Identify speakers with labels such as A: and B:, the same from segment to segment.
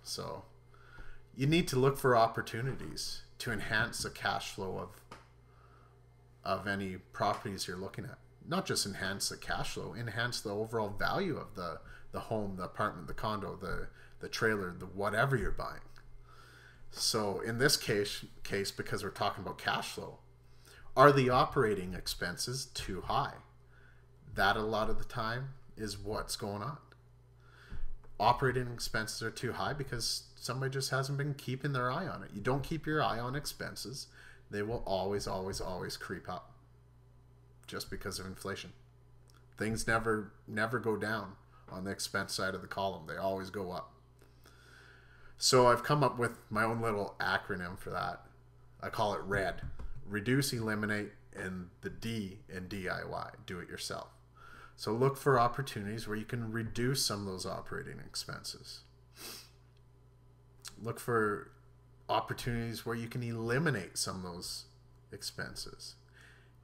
A: So you need to look for opportunities to enhance the cash flow of any properties you're looking at. Not just enhance the cash flow, enhance the overall value of the home, the apartment, the condo, the trailer, the whatever you're buying. So in this case, because we're talking about cash flow, are the operating expenses too high? That a lot of the time is what's going on. Operating expenses are too high because somebody just hasn't been keeping their eye on it. You don't keep your eye on expenses, they will always, always, always creep up just because of inflation. Things never go down on the expense side of the column. They always go up. So I've come up with my own little acronym for that. I call it RED. Reduce, eliminate, and the D in DIY, do it yourself. So look for opportunities where you can reduce some of those operating expenses. Look for opportunities where you can eliminate some of those expenses.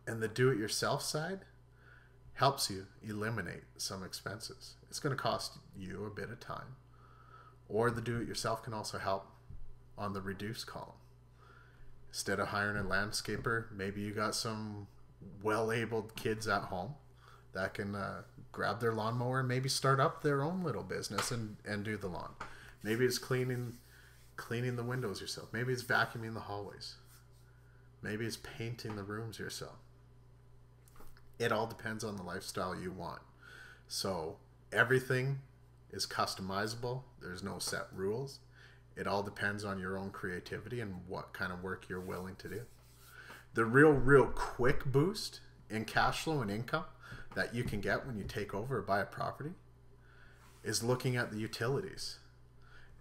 A: And the do-it-yourself side helps you eliminate some expenses. It's going to cost you a bit of time. Or the do-it-yourself can also help on the reduce column. Instead of hiring a landscaper, maybe you got some well-abled kids at home that can grab their lawnmower and maybe start up their own little business and do the lawn. Maybe it's cleaning the windows yourself. Maybe it's vacuuming the hallways. Maybe it's painting the rooms yourself. It all depends on the lifestyle you want. So everything is customizable. There's no set rules. It all depends on your own creativity and what kind of work you're willing to do. The real quick boost in cash flow and income that you can get when you take over or buy a property is looking at the utilities.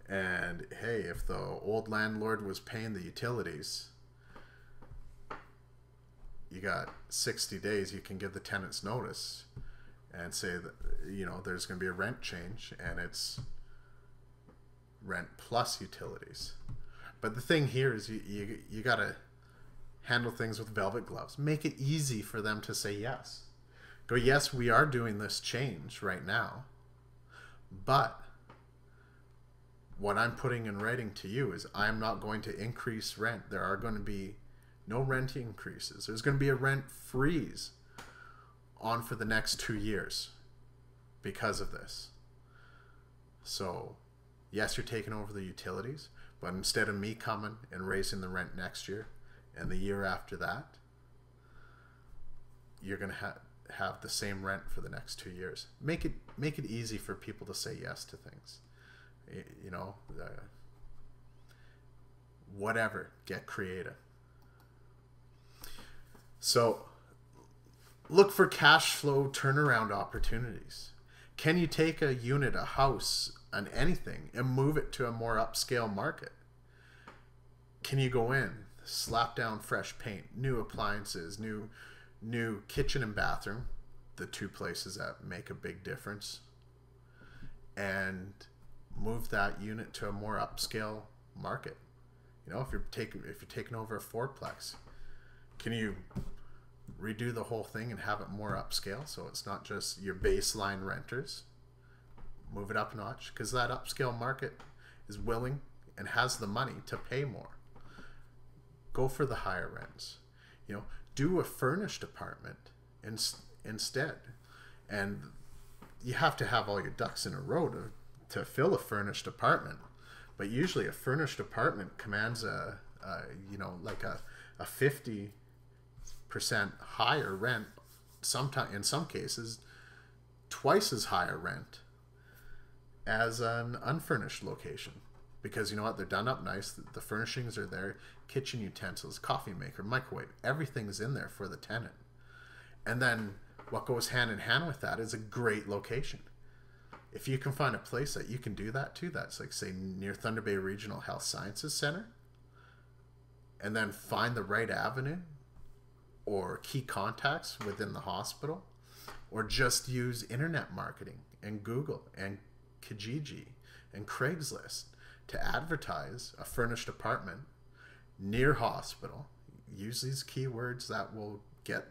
A: And hey, if the old landlord was paying the utilities, you got 60 days, you can give the tenants notice and say that, you know, there's going to be a rent change and it's rent plus utilities. But the thing here is you got to handle things with velvet gloves. Make it easy for them to say yes. Go, yes, we are doing this change right now, but what I'm putting in writing to you is I'm not going to increase rent. There are going to be no rent increases. There's going to be a rent freeze on for the next 2 years because of this. So yes, you're taking over the utilities, but instead of me coming and raising the rent next year and the year after that, you're going to have the same rent for the next 2 years. Make it easy for people to say yes to things. You know, whatever, get creative. So look for cash flow turnaround opportunities. Can you take a unit, a house, an anything, and move it to a more upscale market? Can you go in, slap down fresh paint, new appliances, new kitchen and bathroom, the two places that make a big difference, and move that unit to a more upscale market? You know, if you're taking over a fourplex, can you redo the whole thing and have it more upscale so it's not just your baseline renters? Move it up a notch, because that upscale market is willing and has the money to pay more. Go for the higher rents. You know, do a furnished apartment instead. And you have to have all your ducks in a row to fill a furnished apartment. But usually a furnished apartment commands a 50% higher rent, sometimes in some cases twice as higher rent as an unfurnished location, because you know what, they're done up nice, the furnishings are there, kitchen utensils, coffee maker, microwave, everything's in there for the tenant. And then what goes hand in hand with that is a great location. If you can find a place that you can do that to, that's like, say, near Thunder Bay Regional Health Sciences Center, and then find the right avenue or key contacts within the hospital, or just use internet marketing and Google and Kijiji and Craigslist to advertise a furnished apartment near hospital. Use these keywords that will get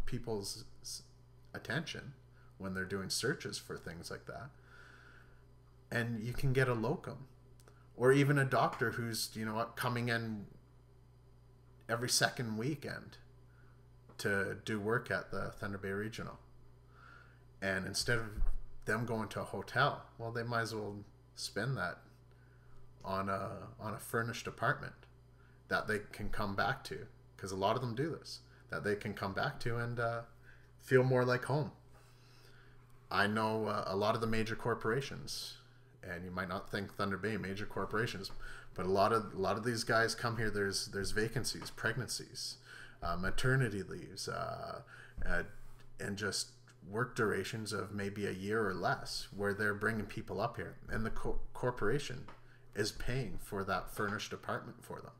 A: people's attention when they're doing searches for things like that. And you can get a locum Or even a doctor who's, you know what, coming in every second weekend to do work at the Thunder Bay Regional. And instead of them going to a hotel, well, they might as well spend that on a furnished apartment that they can come back to, because a lot of them do this, that they can come back to and feel more like home. I know a lot of the major corporations, and you might not think Thunder Bay major corporations, but a lot of these guys come here. There's vacancies, pregnancies, maternity leaves, and just work durations of maybe a year or less, where they're bringing people up here, and the corporation is paying for that furnished apartment for them,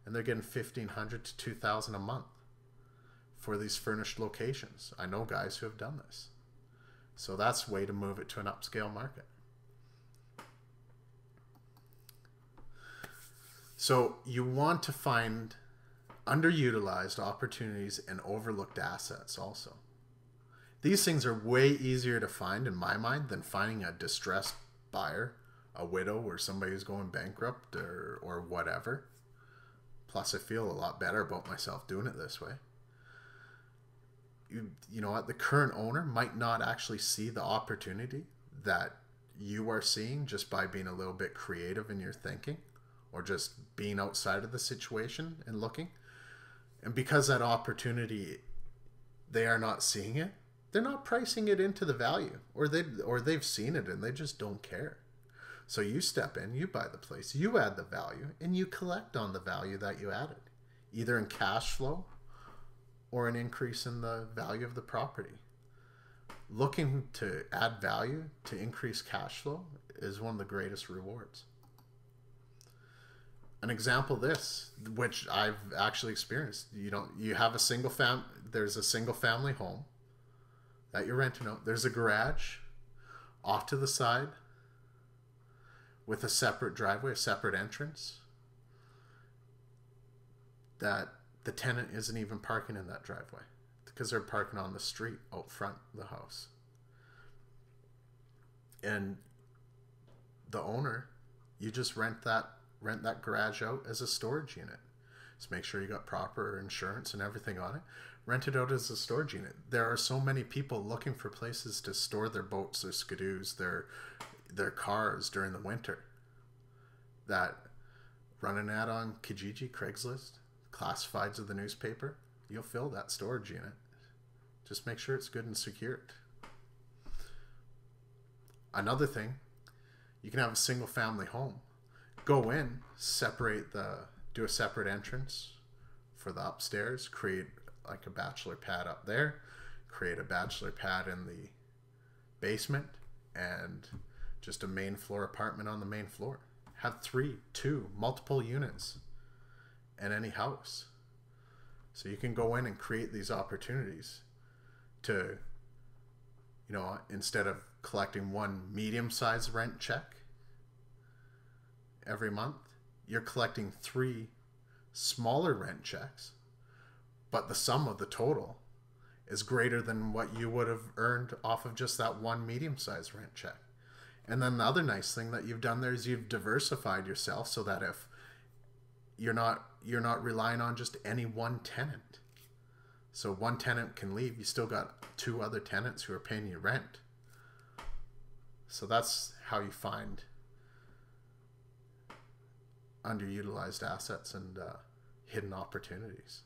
A: and they're getting $1,500 to $2,000 a month for these furnished locations. I know guys who have done this, so that's a way to move it to an upscale market. So you want to find underutilized opportunities and overlooked assets also. These things are way easier to find, in my mind, than finding a distressed buyer, a widow, or somebody who's going bankrupt, or whatever. Plus, I feel a lot better about myself doing it this way. You know what? The current owner might not actually see the opportunity that you are seeing just by being a little bit creative in your thinking, or just being outside of the situation and looking. And because that opportunity, they are not seeing it, they're not pricing it into the value, or they've seen it and they just don't care. So you step in, you buy the place, you add the value, and you collect on the value that you added, either in cash flow or an increase in the value of the property. Looking to add value to increase cash flow is one of the greatest rewards. An example of this, which I've actually experienced, you have there's a single family home that you're renting out. There's a garage off to the side with a separate driveway, a separate entrance, that the tenant isn't even parking in that driveway because they're parking on the street out front of the house. And the owner, you just rent that garage out as a storage unit. Just make sure you got proper insurance and everything on it. Rent it out as a storage unit. There are so many people looking for places to store their boats, their skidoos, their cars during the winter, that run an ad on Kijiji, Craigslist, classifieds of the newspaper, you'll fill that storage unit. Just make sure it's good and secured. Another thing, you can have a single family home. Go in, do a separate entrance for the upstairs, create like a bachelor pad up there, create a bachelor pad in the basement, and just a main floor apartment on the main floor. Have multiple units in any house. So you can go in and create these opportunities to, instead of collecting one medium-sized rent check every month, you're collecting 3 smaller rent checks, but the sum of the total is greater than what you would have earned off of just that one medium-sized rent check. And then the other nice thing that you've done there is you've diversified yourself so that if you're not relying on just any one tenant. So one tenant can leave, you still got 2 other tenants who are paying you rent. So that's how you find underutilized assets and hidden opportunities.